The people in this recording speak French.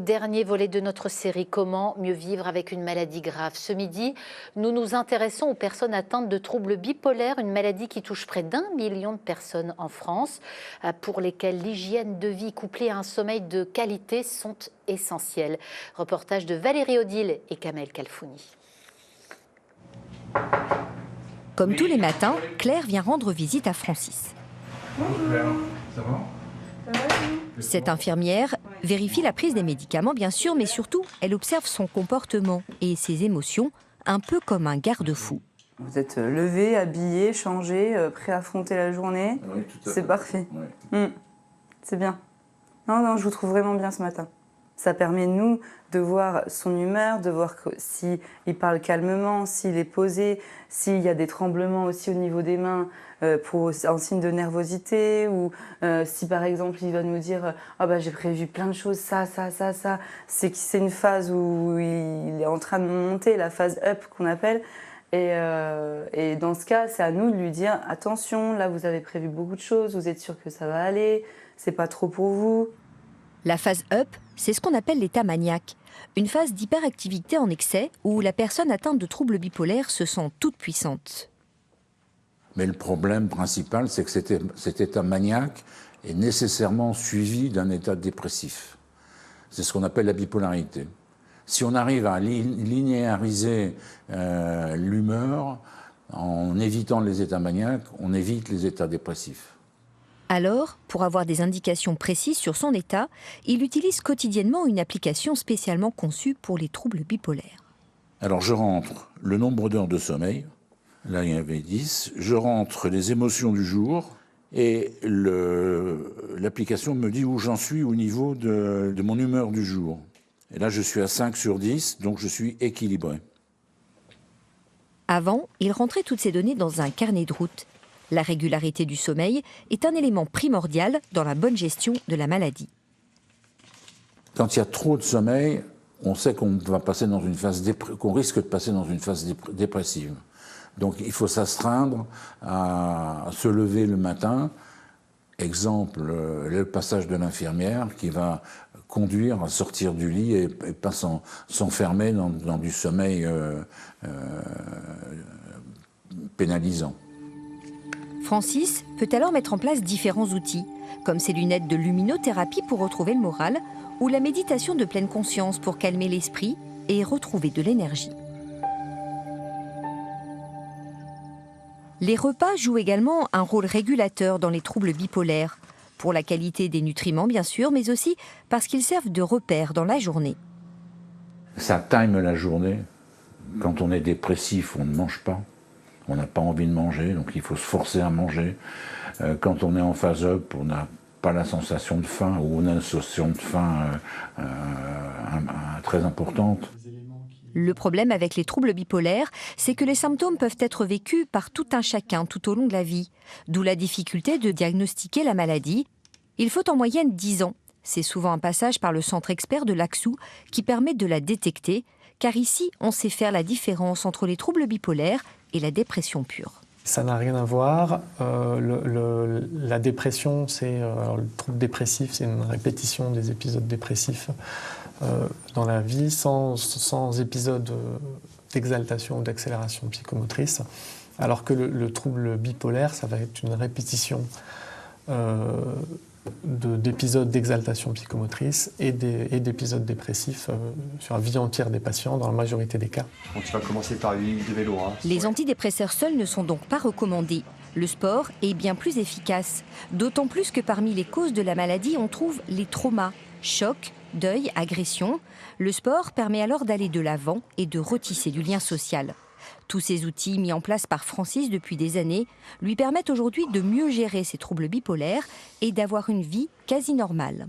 Dernier volet de notre série, comment mieux vivre avec une maladie grave. Ce midi, nous nous intéressons aux personnes atteintes de troubles bipolaires, une maladie qui touche près d'1 million de personnes en France, pour lesquelles l'hygiène de vie couplée à un sommeil de qualité sont essentiels. Reportage de Valérie Odile et Kamel Kalfouni. Comme tous les matins, Claire vient rendre visite à Francis. Bonjour Claire, ça va? Cette infirmière vérifie la prise des médicaments, bien sûr, mais surtout, elle observe son comportement et ses émotions, un peu comme un garde-fou. Vous êtes levé, habillé, changé, prêt à affronter la journée. Oui, tout à c'est fait. parfait. Oui. C'est bien. Non, je vous trouve vraiment bien ce matin. Ça permet, nous, de voir son humeur, de voir s'il parle calmement, s'il est posé, s'il y a des tremblements aussi au niveau des mains en signe de nervosité, ou si par exemple il va nous dire « Ah bah j'ai prévu plein de choses, ça », c'est que c'est une phase où il est en train de monter, la phase up qu'on appelle. Et dans ce cas, c'est à nous de lui dire « Attention, là vous avez prévu beaucoup de choses, vous êtes sûr que ça va aller, c'est pas trop pour vous ». La phase up, c'est ce qu'on appelle l'état maniaque, une phase d'hyperactivité en excès où la personne atteinte de troubles bipolaires se sent toute puissante. Mais le problème principal, c'est que cet état maniaque est nécessairement suivi d'un état dépressif. C'est ce qu'on appelle la bipolarité. Si on arrive à linéariser l'humeur en évitant les états maniaques, on évite les états dépressifs. Alors, pour avoir des indications précises sur son état, il utilise quotidiennement une application spécialement conçue pour les troubles bipolaires. Alors je rentre le nombre d'heures de sommeil, là il y en avait 10, je rentre les émotions du jour et l'application me dit où j'en suis au niveau de mon humeur du jour. Et là je suis à 5 sur 10, donc je suis équilibré. Avant, il rentrait toutes ces données dans un carnet de route. La régularité du sommeil est un élément primordial dans la bonne gestion de la maladie. Quand il y a trop de sommeil, on sait qu'on risque de passer dans une phase dépressive. Donc il faut s'astreindre à se lever le matin. Exemple, le passage de l'infirmière qui va conduire à sortir du lit et pas s'enfermer dans du sommeil pénalisant. Francis peut alors mettre en place différents outils, comme ses lunettes de luminothérapie pour retrouver le moral, ou la méditation de pleine conscience pour calmer l'esprit et retrouver de l'énergie. Les repas jouent également un rôle régulateur dans les troubles bipolaires, pour la qualité des nutriments bien sûr, mais aussi parce qu'ils servent de repère dans la journée. Ça time la journée. Quand on est dépressif, on ne mange pas. On n'a pas envie de manger, donc il faut se forcer à manger. Quand on est en phase up, on n'a pas la sensation de faim, ou on a une sensation de faim très importante. Le problème avec les troubles bipolaires, c'est que les symptômes peuvent être vécus par tout un chacun tout au long de la vie, d'où la difficulté de diagnostiquer la maladie. Il faut en moyenne 10 ans. C'est souvent un passage par le centre expert de l'Axou qui permet de la détecter, car ici, on sait faire la différence entre les troubles bipolaires et la dépression pure. Ça n'a rien à voir. La dépression, le trouble dépressif, c'est une répétition des épisodes dépressifs dans la vie, sans épisode d'exaltation ou d'accélération psychomotrice. Alors que le trouble bipolaire, ça va être une répétition d'épisodes d'exaltation psychomotrice et d'épisodes dépressifs sur la vie entière des patients, dans la majorité des cas. Donc tu vas commencer par une ligne de vélo. Les antidépresseurs seuls ne sont donc pas recommandés. Le sport est bien plus efficace, d'autant plus que parmi les causes de la maladie, on trouve les traumas, chocs, deuil, agression. Le sport permet alors d'aller de l'avant et de retisser du lien social. Tous ces outils mis en place par Francis depuis des années lui permettent aujourd'hui de mieux gérer ses troubles bipolaires et d'avoir une vie quasi normale.